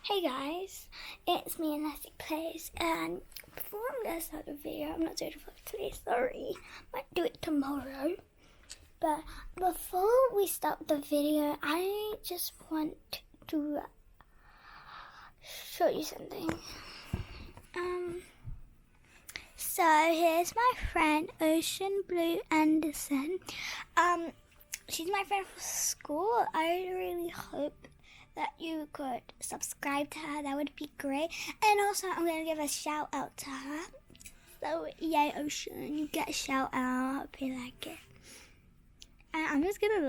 Hey guys, it's me and Leslie Plays, and before I'm going to start the video, I'm not doing it for today, sorry, might do it tomorrow, but before we start the video, I just want to show you something. So here's my friend Ocean Blue Anderson. She's my friend from school. I really hope that you could subscribe to her. That would be great. And also, I'm going to give a shout out to her. So, yay, Ocean. You get a shout out. Hope you like it. And I'm just going to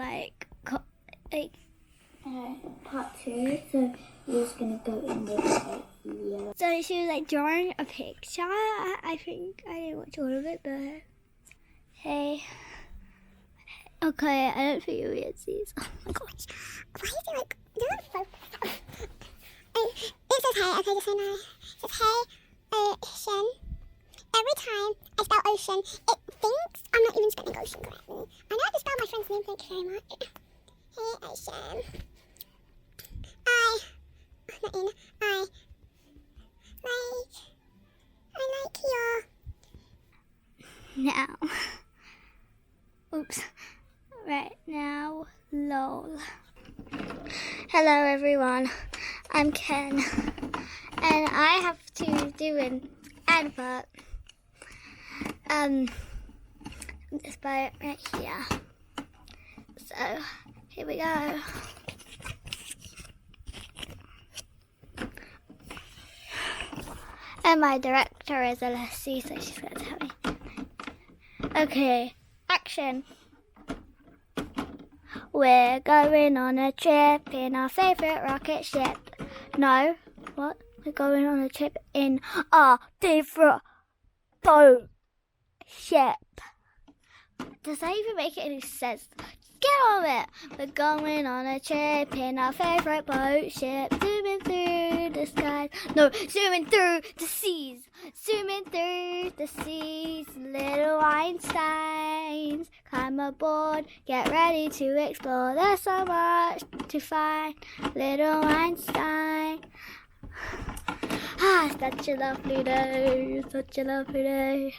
part 2. So, you're just going to go in there. Yeah. So, she was drawing a picture. I think I didn't watch all of it, but hey. Okay, I don't think you will see this. Oh my gosh. Why is it it says hey, okay, just say no. It says hey, Ocean. Every time I spell Ocean, it thinks I'm not even spelling Ocean correctly. I know how to spell my friend's name, thank you very much. Hey, Ocean. I like your... Now. Oops. Right now, lol. Hello everyone, I'm Ken, and I have to do an advert. This boat right here. So, here we go. And my director is Alessi, so she's going to tell me. Okay, action. We're going on a trip in our favourite rocket ship. No, what? We're going on a trip in our favourite boat ship. Does that even make any sense? Get on it! We're going on a trip in our favourite boat ship. Zooming through the skies. No, zooming through the seas. Zooming through the seas. Little Einsteins. Climb aboard. Get ready to explore. There's so much to find. Little Einstein. Ah, such a lovely day. Such a lovely day.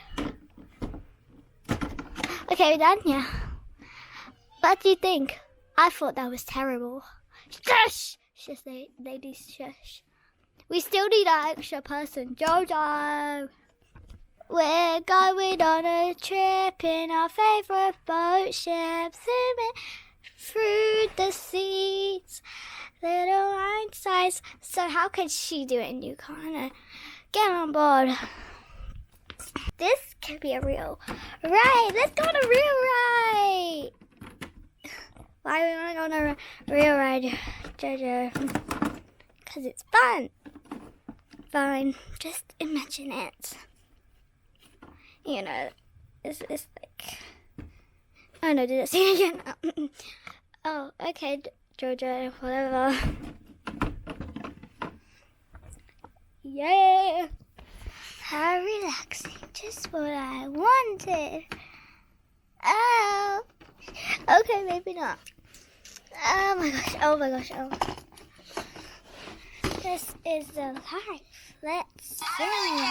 Okay, we're done? Yeah. What do you think? I thought that was terrible. Shush! Just ladies, shush. We still need our extra person, Jojo. We're going on a trip in our favourite boat ship, zooming through the seas. Little Einsteins. So how can she do it and you can't? Get on board. This could be a real ride. Let's go on a real ride. Why do we want to go on a real ride, Jojo? Because it's fun. Fine. Just imagine it. You know, it's like... Oh no, do that scene again. Oh, okay, Jojo, whatever. Yeah. How relaxing. Just what I wanted. Oh. Okay, maybe not. Oh my gosh, oh my gosh, oh. This is the life. Let's sing.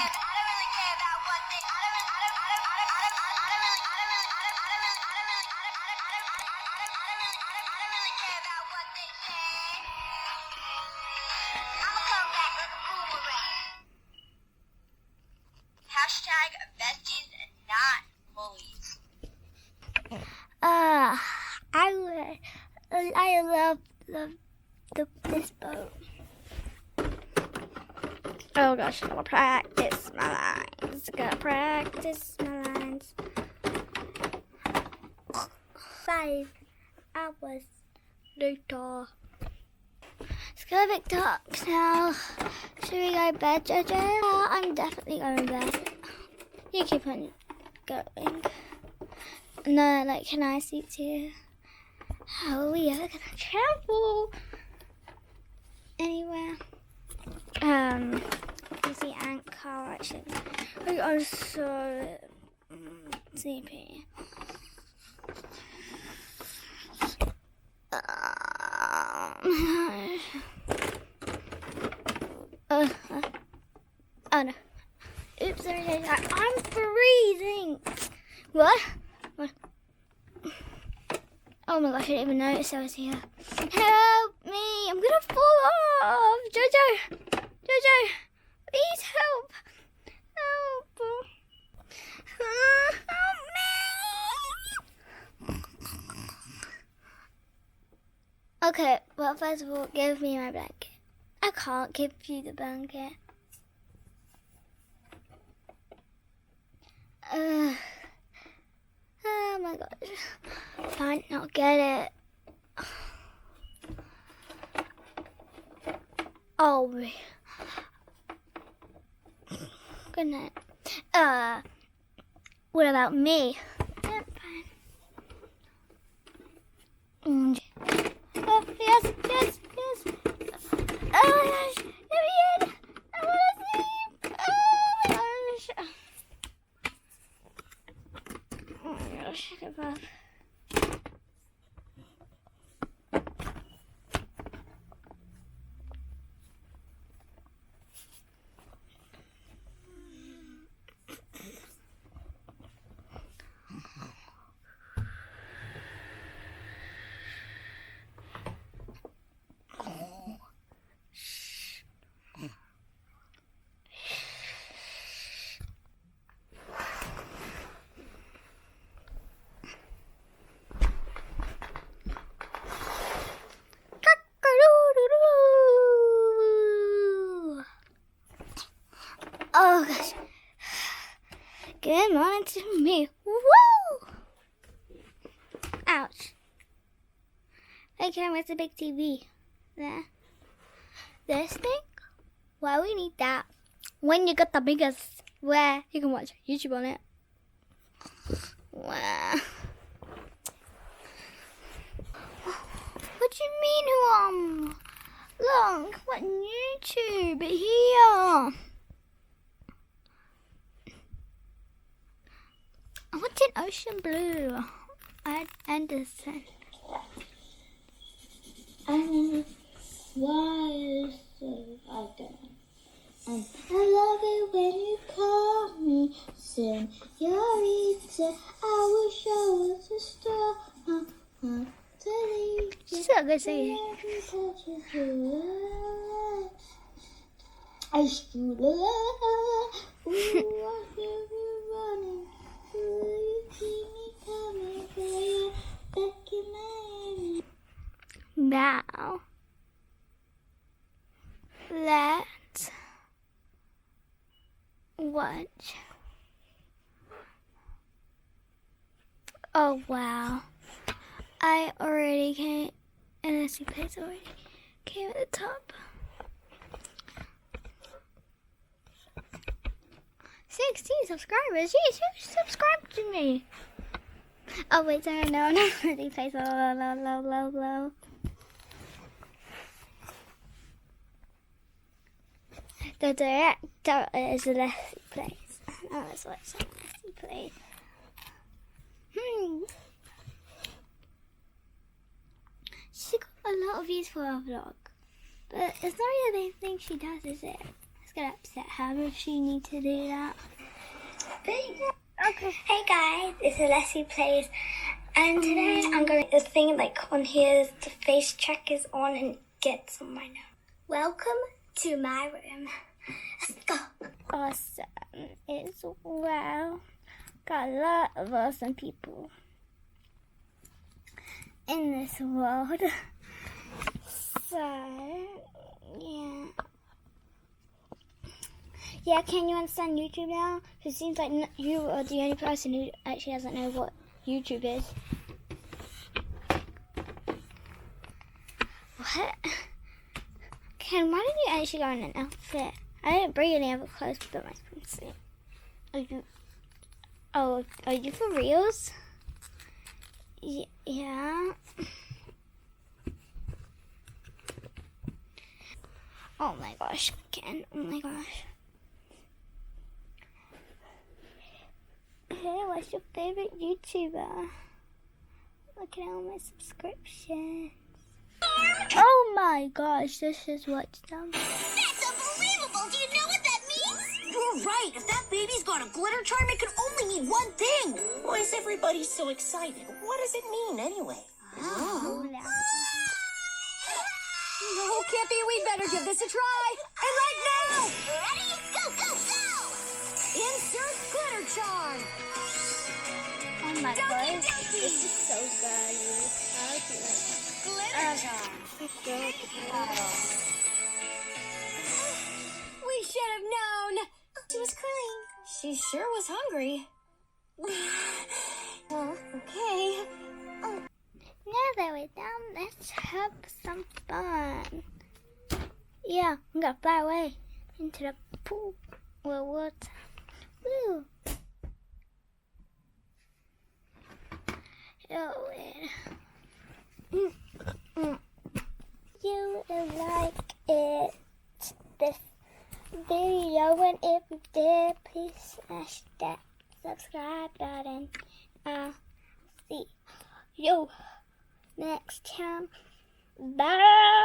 Hashtag besties, not bullies. I love this boat. Oh gosh, I'm gonna practice my lines. Gotta practice my lines. 5 hours later. Let's go to McDonald's now. Should we go to bed, Jojo? I'm definitely going to bed. You keep on going. No, like, can I sleep too? How are we ever going to travel anywhere? You see Anchor, actually. I'm so sleepy. Oh no. Oops, sorry. I'm freezing. What? Oh my gosh, I didn't even notice I was here. Help me! I'm gonna fall off! Jojo! Jojo! Please help! Help! Help me! Okay, well, first of all, give me my blanket. I can't give you the blanket. Oh my gosh. Fine, I'll get it. Oh. Good night. What about me? Yeah, fine. Oh, yes. Oh my gosh. Let me in. I want to sleep. Oh my gosh. Oh my gosh, get above. Oh gosh. Good morning to me. Woo! Ouch. Okay, where's the big TV? There. This thing? Why we need that? When you got the biggest, where you can watch YouTube on it. Wow. What do you mean, Look, what YouTube here? I want an ocean blue. I understand. And why so I don't. And I love it when you call me Senorita. I wish I was a star. She's so good singing. I still love. Ooh, I hear you running. Ooh, you keep me coming for you. Back in Miami. Now, let's watch. Oh wow. I already came, NSC Plays already came at the top. 16 subscribers. Jeez, who subscribed to me? Oh wait, sorry, no, NSC Plays low. The director is Leslie Plays. Oh, that's what it's Leslie Plays. She got a lot of views for her vlog, but it's not really the main thing she does, is it? It's gonna upset her if she needs to do that. Okay. Hey guys, it's Leslie Plays, and today I'm going to thing like on here. The face check is on and get some right now. Welcome to my room. Let's go. Awesome. It's wow. Got a lot of awesome people in this world. So, yeah. Yeah, can you understand YouTube now? Because it seems like you are the only person who actually doesn't know what YouTube is. What? Ken, why did you actually go in an outfit? I didn't bring any other clothes but my swimsuit. Are you for reals? Yeah. Oh my gosh, Ken. Oh my gosh. Hey, what's your favorite YouTuber? Look at all my subscriptions. Oh my gosh, this is what's done. That's unbelievable! Do you know what that means? You're right. If that baby's got a glitter charm, it can only mean one thing. Why is everybody so excited? What does it mean anyway? No, Kippy, we better give this a try. And right now, Ready? Go, go, go! insert glitter charm. Oh my Donkey, gosh. donkey. This is so girly. Glitter charm. We should have known. She was crying. She sure was hungry. Oh, okay. Now that we're done, let's have some fun. Yeah, I'm gonna fly away into the pool with water. Woo! Oh, you will like it. This video, and if you did, please smash that subscribe button. See you next time. Bye.